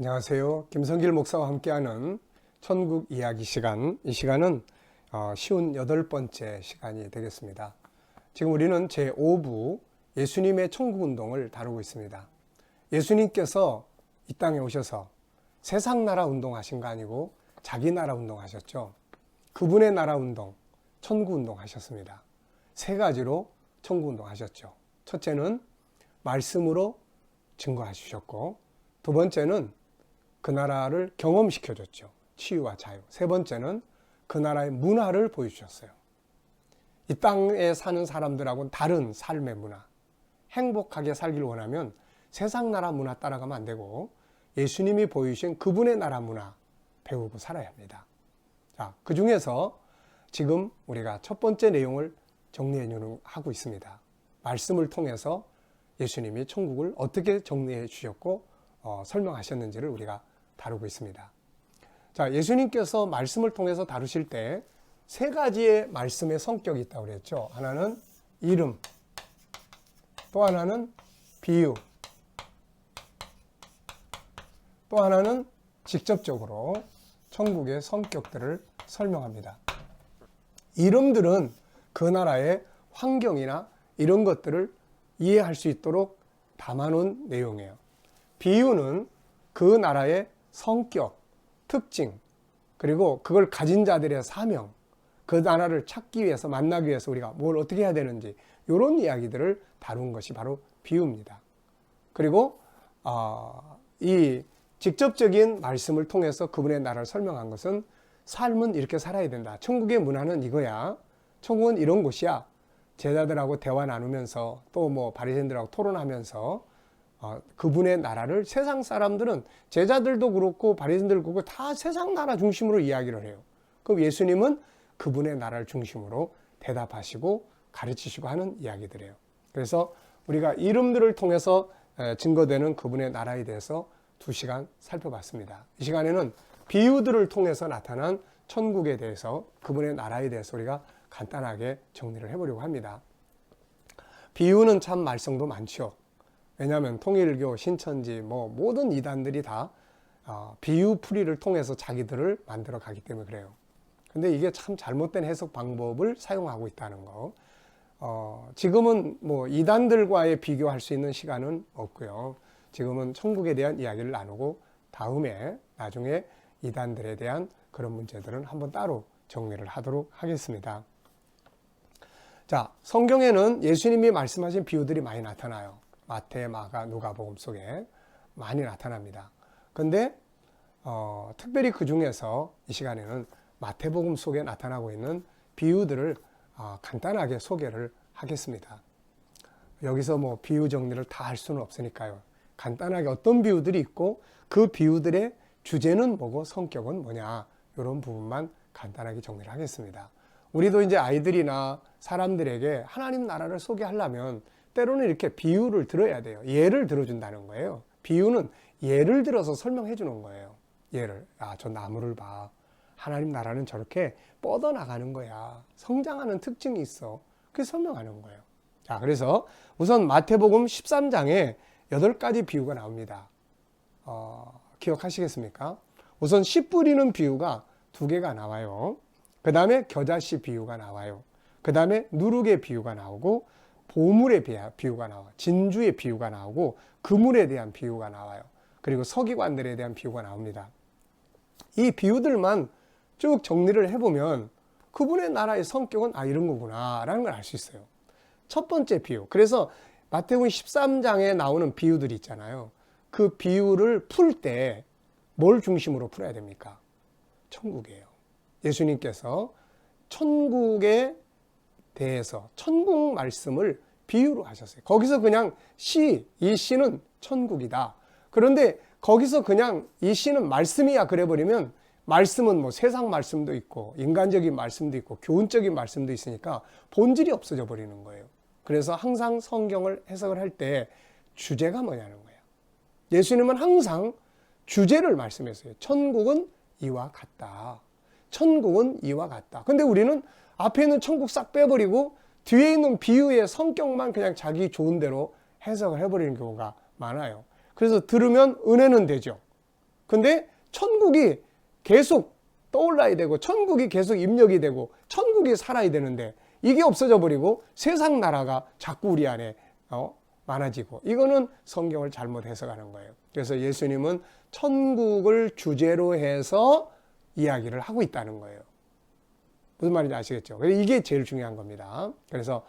안녕하세요. 김성길 목사와 함께하는 천국 이야기 시간. 이 시간은 쉬운 8번째 시간이 되겠습니다. 지금 우리는 제5부 예수님의 천국운동을 다루고 있습니다. 예수님께서 이 땅에 오셔서 세상 나라 운동하신 거 아니고 자기 나라 운동하셨죠. 그분의 나라 운동, 천국운동 하셨습니다. 세 가지로 천국운동 하셨죠. 첫째는 말씀으로 증거해 주셨고, 두 번째는 그 나라를 경험시켜줬죠. 치유와 자유. 세 번째는 그 나라의 문화를 보여주셨어요. 이 땅에 사는 사람들하고는 다른 삶의 문화. 행복하게 살기를 원하면 세상 나라 문화 따라가면 안 되고 예수님이 보여주신 그분의 나라 문화 배우고 살아야 합니다. 자, 그 중에서 지금 우리가 첫 번째 내용을 정리해 하고 있습니다. 말씀을 통해서 예수님이 천국을 어떻게 정리해 주셨고 설명하셨는지를 우리가 다루고 있습니다. 자, 예수님께서 말씀을 통해서 다루실 때 세 가지의 말씀의 성격이 있다고 그랬죠. 하나는 이름, 또 하나는 비유, 또 하나는 직접적으로 천국의 성격들을 설명합니다. 이름들은 그 나라의 환경이나 이런 것들을 이해할 수 있도록 담아놓은 내용이에요. 비유는 그 나라의 성격, 특징, 그리고 그걸 가진 자들의 사명, 그 나라를 찾기 위해서, 만나기 위해서 우리가 뭘 어떻게 해야 되는지 이런 이야기들을 다룬 것이 바로 비유입니다. 그리고 이 직접적인 말씀을 통해서 그분의 나라를 설명한 것은 삶은 이렇게 살아야 된다. 천국의 문화는 이거야. 천국은 이런 곳이야. 제자들하고 대화 나누면서 또 뭐 바리새인들하고 토론하면서 그분의 나라를 세상 사람들은 제자들도 그렇고 바리새인들도 그렇고 다 세상 나라 중심으로 이야기를 해요. 그럼 예수님은 그분의 나라를 중심으로 대답하시고 가르치시고 하는 이야기들이에요. 그래서 우리가 이름들을 통해서 증거되는 그분의 나라에 대해서 2시간 살펴봤습니다. 이 시간에는 비유들을 통해서 나타난 천국에 대해서, 그분의 나라에 대해서 우리가 간단하게 정리를 해보려고 합니다. 비유는 참 말썽도 많죠. 왜냐하면 통일교, 신천지, 모든 이단들이 다 비유풀이를 통해서 자기들을 만들어 가기 때문에 그래요. 근데 이게 참 잘못된 해석 방법을 사용하고 있다는 거. 지금은 이단들과의 비교할 수 있는 시간은 없고요. 지금은 천국에 대한 이야기를 나누고 나중에 이단들에 대한 그런 문제들은 한번 따로 정리를 하도록 하겠습니다. 자, 성경에는 예수님이 말씀하신 비유들이 많이 나타나요. 마태, 마가, 누가복음 속에 많이 나타납니다. 그런데 특별히 그 중에서 이 시간에는 마태복음 속에 나타나고 있는 비유들을 간단하게 소개를 하겠습니다. 여기서 비유 정리를 다 할 수는 없으니까요. 간단하게 어떤 비유들이 있고 그 비유들의 주제는 뭐고 성격은 뭐냐, 이런 부분만 간단하게 정리를 하겠습니다. 우리도 이제 아이들이나 사람들에게 하나님 나라를 소개하려면 때로는 이렇게 비유를 들어야 돼요. 예를 들어준다는 거예요. 비유는 예를 들어서 설명해 주는 거예요. 예를, 저 나무를 봐. 하나님 나라는 저렇게 뻗어나가는 거야. 성장하는 특징이 있어. 그게 설명하는 거예요. 자, 그래서 우선 마태복음 13장에 8가지 비유가 나옵니다. 기억하시겠습니까? 우선 씨 뿌리는 비유가 2개가 나와요. 그 다음에 겨자씨 비유가 나와요. 그 다음에 누룩의 비유가 나오고, 보물의 비유가 나와요. 진주의 비유가 나오고, 그물에 대한 비유가 나와요. 그리고 서기관들에 대한 비유가 나옵니다. 이 비유들만 쭉 정리를 해보면 그분의 나라의 성격은 이런 거구나 라는 걸 알 수 있어요. 첫 번째 비유. 그래서 마태복음 13장에 나오는 비유들이 있잖아요. 그 비유를 풀 때 뭘 중심으로 풀어야 됩니까? 천국이에요. 예수님께서 천국에 대해서 천국 말씀을 비유로 하셨어요. 거기서 그냥 이 씨는 천국이다. 그런데 거기서 그냥 이 씨는 말씀이야 그래버리면, 말씀은 세상 말씀도 있고 인간적인 말씀도 있고 교훈적인 말씀도 있으니까 본질이 없어져 버리는 거예요. 그래서 항상 성경을 해석을 할 때 주제가 뭐냐는 거예요. 예수님은 항상 주제를 말씀했어요. 천국은 이와 같다. 천국은 이와 같다. 근데 우리는 앞에 있는 천국 싹 빼버리고 뒤에 있는 비유의 성격만 그냥 자기 좋은 대로 해석을 해버리는 경우가 많아요. 그래서 들으면 은혜는 되죠. 근데 천국이 계속 떠올라야 되고 천국이 계속 입력이 되고 천국이 살아야 되는데 이게 없어져 버리고 세상 나라가 자꾸 우리 안에 많아지고, 이거는 성경을 잘못 해석하는 거예요. 그래서 예수님은 천국을 주제로 해서 이야기를 하고 있다는 거예요. 무슨 말인지 아시겠죠? 이게 제일 중요한 겁니다. 그래서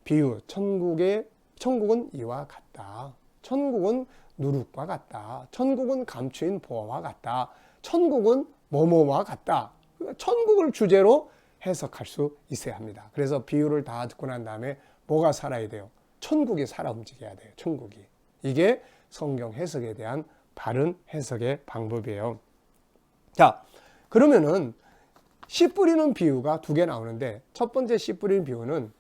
비유, 천국은 이와 같다. 천국은 누룩과 같다. 천국은 감추인 보화와 같다. 천국은 뭐뭐와 같다. 천국을 주제로 해석할 수 있어야 합니다. 그래서 비유를 다 듣고 난 다음에 뭐가 살아야 돼요? 천국이 살아 움직여야 돼요. 천국이. 이게 성경 해석에 대한 바른 해석의 방법이에요. 자, 그러면은 씨 뿌리는 비유가 두 개 나오는데, 첫 번째 씨 뿌리는 비유는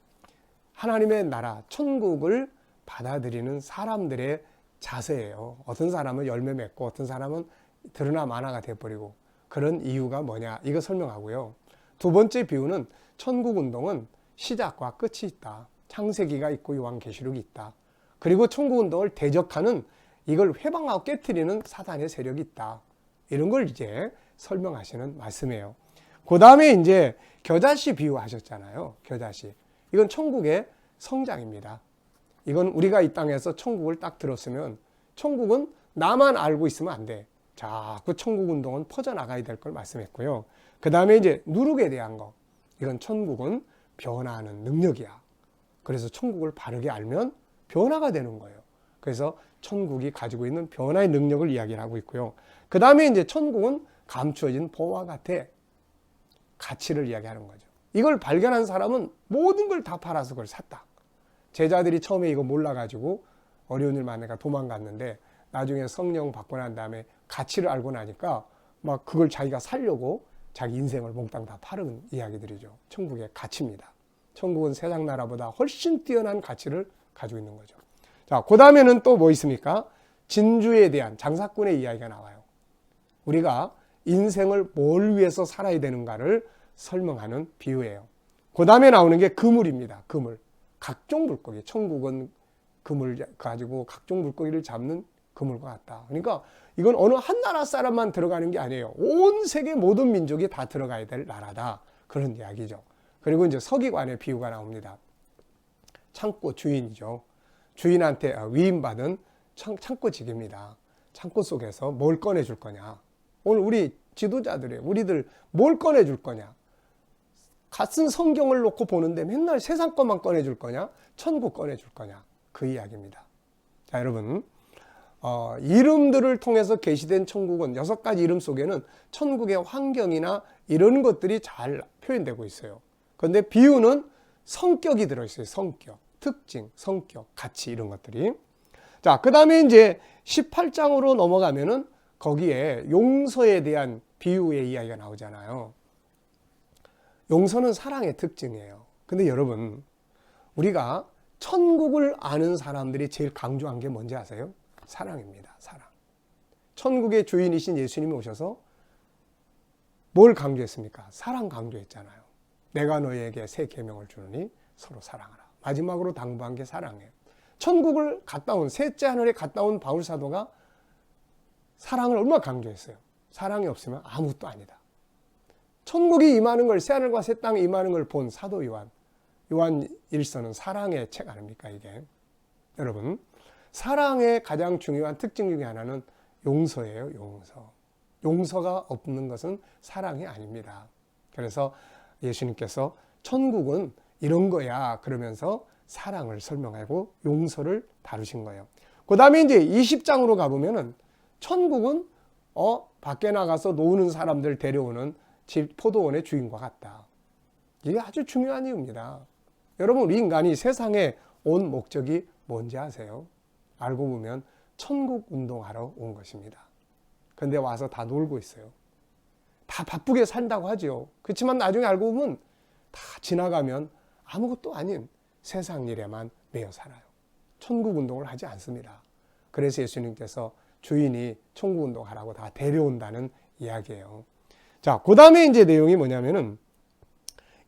하나님의 나라, 천국을 받아들이는 사람들의 자세예요. 어떤 사람은 열매 맺고 어떤 사람은 드러나 마나가 돼버리고, 그런 이유가 뭐냐, 이거 설명하고요. 두 번째 비유는 천국 운동은 시작과 끝이 있다. 창세기가 있고 요한계시록이 있다. 그리고 천국 운동을 대적하는, 이걸 회방하고 깨트리는 사단의 세력이 있다. 이런 걸 이제 설명하시는 말씀이에요. 그 다음에 이제 겨자씨 비유 하셨잖아요. 겨자씨. 이건 천국의 성장입니다. 이건 우리가 이 땅에서 천국을 딱 들었으면 천국은 나만 알고 있으면 안 돼. 자꾸 천국 운동은 퍼져나가야 될 걸 말씀했고요. 그 다음에 이제 누룩에 대한 거. 이건 천국은 변화하는 능력이야. 그래서 천국을 바르게 알면 변화가 되는 거예요. 그래서 천국이 가지고 있는 변화의 능력을 이야기를 하고 있고요. 그 다음에 이제 천국은 감추어진 보화 같아. 가치를 이야기하는 거죠. 이걸 발견한 사람은 모든 걸 다 팔아서 그걸 샀다. 제자들이 처음에 이거 몰라가지고 어려운 일 많으니까 도망갔는데, 나중에 성령 받고 난 다음에 가치를 알고 나니까 막 그걸 자기가 살려고 자기 인생을 몽땅 다 파는 이야기들이죠. 천국의 가치입니다. 천국은 세상 나라보다 훨씬 뛰어난 가치를 가지고 있는 거죠. 자, 그 다음에는 또 뭐 있습니까? 진주에 대한 장사꾼의 이야기가 나와요. 우리가 인생을 뭘 위해서 살아야 되는가를 설명하는 비유예요. 그 다음에 나오는 게 그물입니다. 그물. 각종 물고기. 천국은 그물 가지고 각종 물고기를 잡는 그물과 같다. 그러니까 이건 어느 한 나라 사람만 들어가는 게 아니에요. 온 세계 모든 민족이 다 들어가야 될 나라다. 그런 이야기죠. 그리고 이제 서기관의 비유가 나옵니다. 창고 주인이죠. 주인한테 위임받은 창고직입니다. 창고 속에서 뭘 꺼내줄 거냐. 오늘 우리 지도자들이 우리들 뭘 꺼내줄 거냐. 같은 성경을 놓고 보는데 맨날 세상 것만 꺼내줄 거냐, 천국 꺼내줄 거냐, 그 이야기입니다. 자, 여러분, 이름들을 통해서 계시된 천국은 6가지 이름 속에는 천국의 환경이나 이런 것들이 잘 표현되고 있어요. 그런데 비유는 성격이 들어있어요. 성격, 특징, 성격, 가치, 이런 것들이. 자, 그 다음에 이제 18장으로 넘어가면은 거기에 용서에 대한 비유의 이야기가 나오잖아요. 용서는 사랑의 특징이에요. 근데 여러분, 우리가 천국을 아는 사람들이 제일 강조한 게 뭔지 아세요? 사랑입니다. 사랑. 천국의 주인이신 예수님이 오셔서 뭘 강조했습니까? 사랑 강조했잖아요. 내가 너희에게 새 계명을 주노니 서로 사랑하라. 마지막으로 당부한 게 사랑이에요. 천국을 갔다 온, 셋째 하늘에 갔다 온 바울 사도가 사랑을 얼마나 강조했어요. 사랑이 없으면 아무것도 아니다. 천국이 임하는 걸, 새하늘과 새 땅이 임하는 걸 본 사도 요한 1서는 사랑의 책 아닙니까, 이게? 여러분, 사랑의 가장 중요한 특징 중에 하나는 용서예요, 용서. 용서가 없는 것은 사랑이 아닙니다. 그래서 예수님께서 천국은 이런 거야 그러면서 사랑을 설명하고 용서를 다루신 거예요. 그 다음에 이제 20장으로 가보면은 천국은 밖에 나가서 노는 사람들 데려오는 집 포도원의 주인과 같다. 이게 아주 중요한 이유입니다. 여러분, 우리 인간이 세상에 온 목적이 뭔지 아세요? 알고 보면 천국 운동하러 온 것입니다. 근데 와서 다 놀고 있어요. 다 바쁘게 산다고 하죠. 그렇지만 나중에 알고 보면 다 지나가면 아무것도 아닌 세상 일에만 매여 살아요. 천국 운동을 하지 않습니다. 그래서 예수님께서 주인이 천국 운동하라고 다 데려온다는 이야기예요. 자, 그 다음에 이제 내용이 뭐냐면은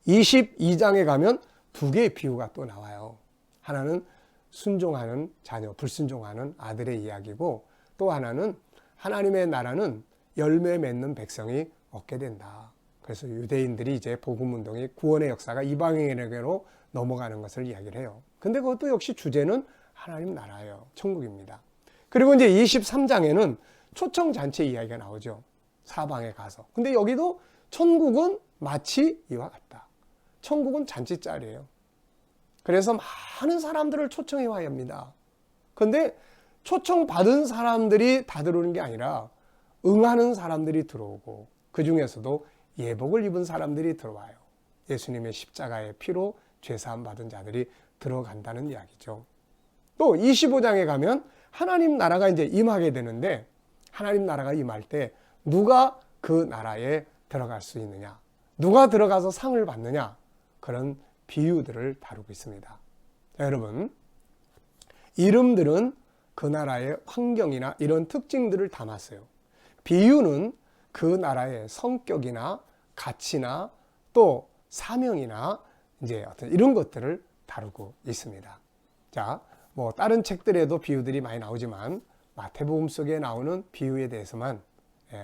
22장에 가면 두 개의 비유가 또 나와요. 하나는 순종하는 자녀, 불순종하는 아들의 이야기고, 또 하나는 하나님의 나라는 열매 맺는 백성이 얻게 된다. 그래서 유대인들이 이제 복음운동이 구원의 역사가 이방인에게로 넘어가는 것을 이야기를 해요. 근데 그것도 역시 주제는 하나님 나라예요. 천국입니다. 그리고 이제 23장에는 초청잔치 이야기가 나오죠. 사방에 가서. 근데 여기도 천국은 마치 이와 같다. 천국은 잔치자리예요. 그래서 많은 사람들을 초청해 와야 합니다. 근데 초청받은 사람들이 다 들어오는 게 아니라 응하는 사람들이 들어오고 그 중에서도 예복을 입은 사람들이 들어와요. 예수님의 십자가의 피로 죄사함 받은 자들이 들어간다는 이야기죠. 또 25장에 가면 하나님 나라가 이제 임하게 되는데 하나님 나라가 임할 때 누가 그 나라에 들어갈 수 있느냐, 누가 들어가서 상을 받느냐, 그런 비유들을 다루고 있습니다. 자, 여러분, 이름들은 그 나라의 환경이나 이런 특징들을 담았어요. 비유는 그 나라의 성격이나 가치나 또 사명이나 이제 어떤 이런 것들을 다루고 있습니다. 자, 뭐 다른 책들에도 비유들이 많이 나오지만 마태복음 속에 나오는 비유에 대해서만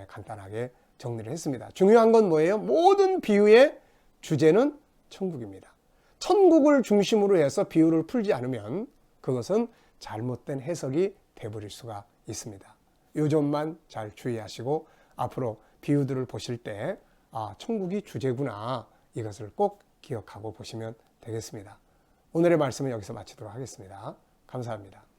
간단하게 정리를 했습니다. 중요한 건 뭐예요? 모든 비유의 주제는 천국입니다. 천국을 중심으로 해서 비유를 풀지 않으면 그것은 잘못된 해석이 돼버릴 수가 있습니다. 이 점만 잘 주의하시고 앞으로 비유들을 보실 때 천국이 주제구나, 이것을 꼭 기억하고 보시면 되겠습니다. 오늘의 말씀은 여기서 마치도록 하겠습니다. 감사합니다.